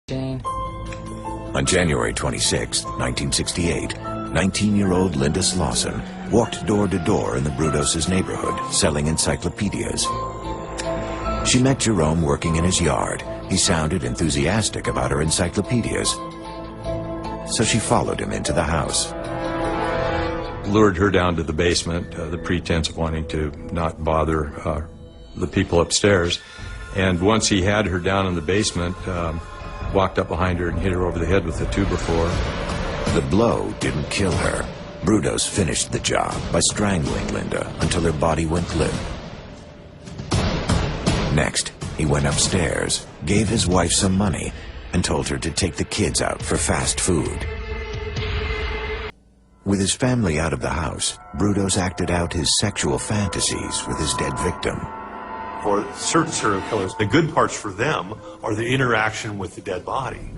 Jane. On January 26, 1968, 19-year-old Linda Slauson walked door to door in the Brudos' neighborhood, selling encyclopedias. She met Jerome working in his yard. He sounded enthusiastic about her encyclopedias, so she followed him into the house. Lured her down to the basement, the pretense of wanting to not bother the people upstairs. And once he had her down in the basement, walked up behind her and hit her over the head with a 2x4. The blow didn't kill her. Brudos finished the job by strangling Linda until her body went limp. Next, he went upstairs, gave his wife some money, and told her to take the kids out for fast food. With his family out of the house, Brudos acted out his sexual fantasies with his dead victim. For certain serial killers, the good parts for them are the interaction with the dead body.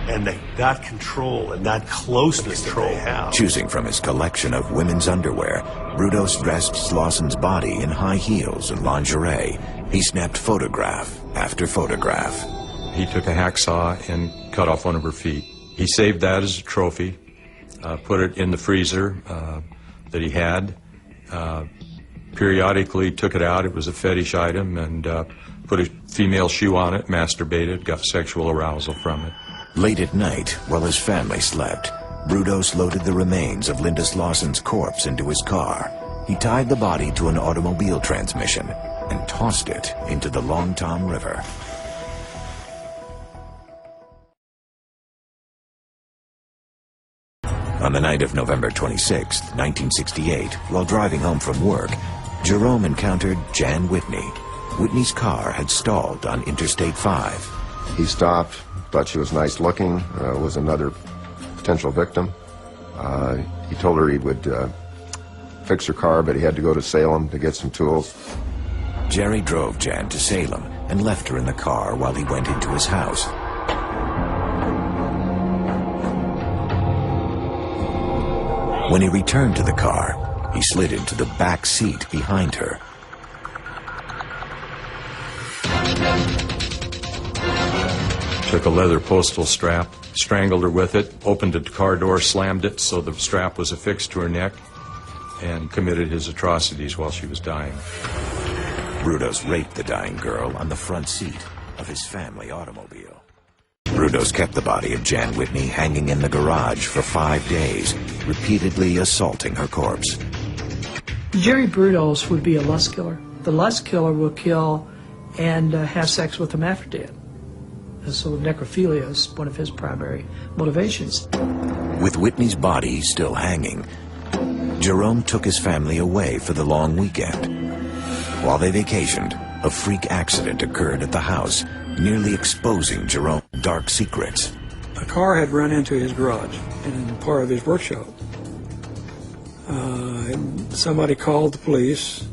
And that control and that closeness that they have. Choosing from his collection of women's underwear, Brudos dressed Slauson's body in high heels and lingerie. He snapped photograph after photograph. He took a hacksaw and cut off one of her feet. He saved that as a trophy, put it in the freezer that he had. Periodically took it out. It was a fetish item, and put a female shoe on it, masturbated, got sexual arousal from it. Late at night, while his family slept, Brudos loaded the remains of Linda Slauson's corpse into his car. He tied the body to an automobile transmission and tossed it into the Long Tom River. On the night of November 26, 1968, while driving home from work, Jerome encountered Jan Whitney. Whitney's car had stalled on Interstate 5. He stopped, thought she was nice looking, was another potential victim. He told her he would fix her car, but he had to go to Salem to get some tools. Jerry drove Jan to Salem and left her in the car while he went into his house. When he returned to the car, he slid into the back seat behind her. Took a leather postal strap, strangled her with it, opened the car door, slammed it so the strap was affixed to her neck, and committed his atrocities while she was dying. Brudos raped the dying girl on the front seat of his family automobile. Brudos kept the body of Jan Whitney hanging in the garage for 5 days, repeatedly assaulting her corpse. Jerry Brudos would be a lust killer. The lust killer will kill and have sex with them after death. And so necrophilia is one of his primary motivations. With Whitney's body still hanging, Jerome took his family away for the long weekend. While they vacationed, a freak accident occurred at the house, nearly exposing Jerome's dark secrets. A car had run into his garage in part of his workshop. Somebody called the police.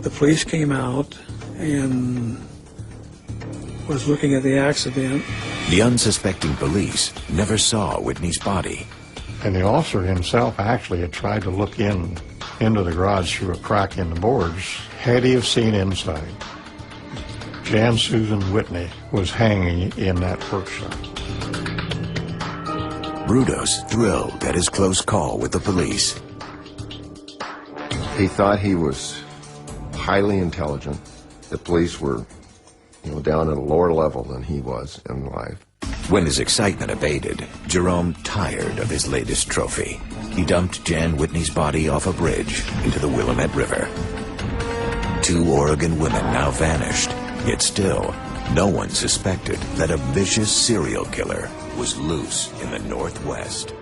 The police came out and was looking at the accident. The unsuspecting police never saw Whitney's body. And the officer himself actually had tried to look into the garage through a crack in the boards. Had he have seen inside, Jan Susan Whitney was hanging in that workshop. Brudos thrilled at his close call with the police. He thought he was highly intelligent. The police were, down at a lower level than he was in life. When his excitement abated, Jerome tired of his latest trophy. He dumped Jan Whitney's body off a bridge into the Willamette River. 2 Oregon women now vanished, yet still, no one suspected that a vicious serial killer was loose in the Northwest.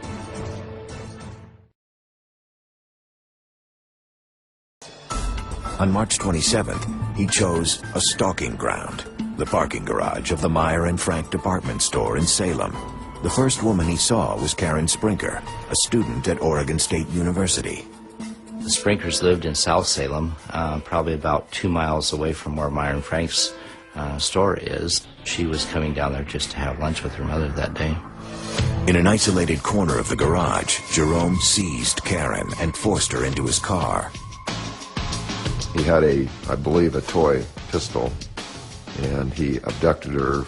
On March 27th, he chose a stalking ground, the parking garage of the Meyer and Frank department store in Salem. The first woman he saw was Karen Sprinker, a student at Oregon State University. The Sprinkers lived in South Salem, probably about 2 miles away from where Meyer and Frank's store is. She was coming down there just to have lunch with her mother that day. In an isolated corner of the garage, Jerome seized Karen and forced her into his car. He had I believe, a toy pistol, and he abducted her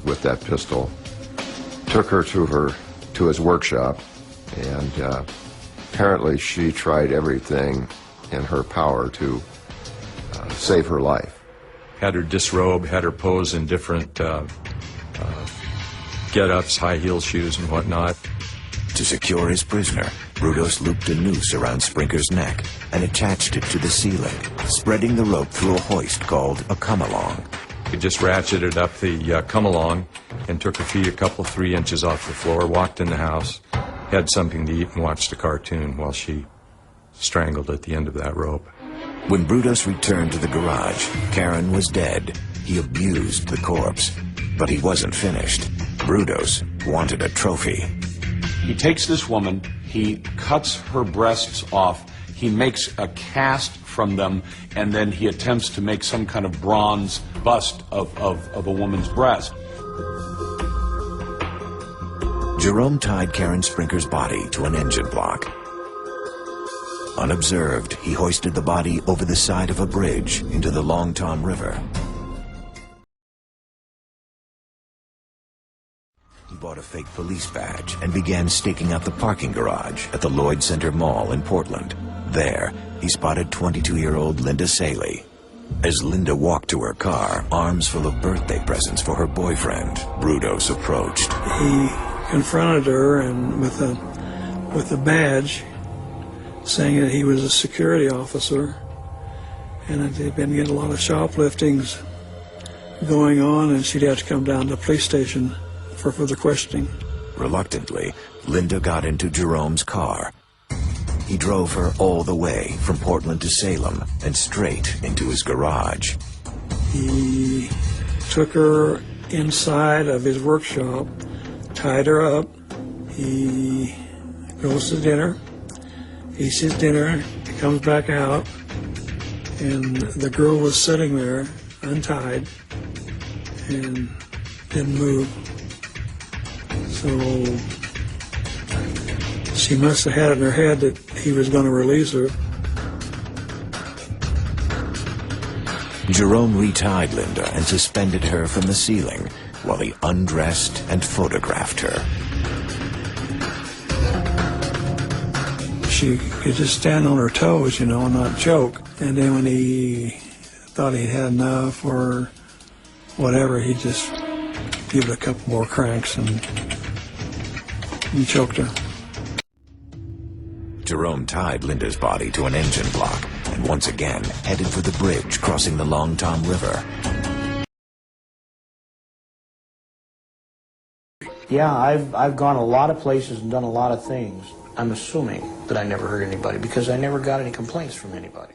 with that pistol took her to his workshop, and apparently she tried everything in her power to save her life. Had her disrobe, had her pose in different get-ups, high heel shoes and whatnot. To secure his prisoner, Brudos looped a noose around Sprinker's neck and attached it to the ceiling, spreading the rope through a hoist called a come-along. He just ratcheted up the come-along and took her feet a couple, 3 inches off the floor, walked in the house, had something to eat, and watched a cartoon while she strangled at the end of that rope. When Brudos returned to the garage, Karen was dead. He abused the corpse, but he wasn't finished. Brudos wanted a trophy. He takes this woman, he cuts her breasts off, he makes a cast from them, and then he attempts to make some kind of bronze bust of a woman's breast. Jerome tied Karen Sprinker's body to an engine block. Unobserved, he hoisted the body over the side of a bridge into the Long Tom River. He bought a fake police badge and began staking out the parking garage at the Lloyd Center Mall in Portland. There, he spotted 22-year-old Linda Saley. As Linda walked to her car, arms full of birthday presents for her boyfriend, Brudos approached. He confronted her and with a badge, saying that he was a security officer and that they'd been getting a lot of shopliftings going on, and she'd have to come down to the police station for further questioning. Reluctantly, Linda got into Jerome's car. He drove her all the way from Portland to Salem and straight into his garage. He took her inside of his workshop, tied her up. He goes to dinner. He eats his dinner, he comes back out, and the girl was sitting there, untied, and didn't move. So she must have had it in her head that he was going to release her. Jerome retied Linda and suspended her from the ceiling while he undressed and photographed her. She could just stand on her toes, you know, and not choke. And then when he thought he'd had enough or whatever, he'd just give it a couple more cranks and choked her. Jerome tied Linda's body to an engine block and once again headed for the bridge crossing the Long Tom River. Yeah, I've gone a lot of places and done a lot of things. I'm assuming that I never hurt anybody because I never got any complaints from anybody.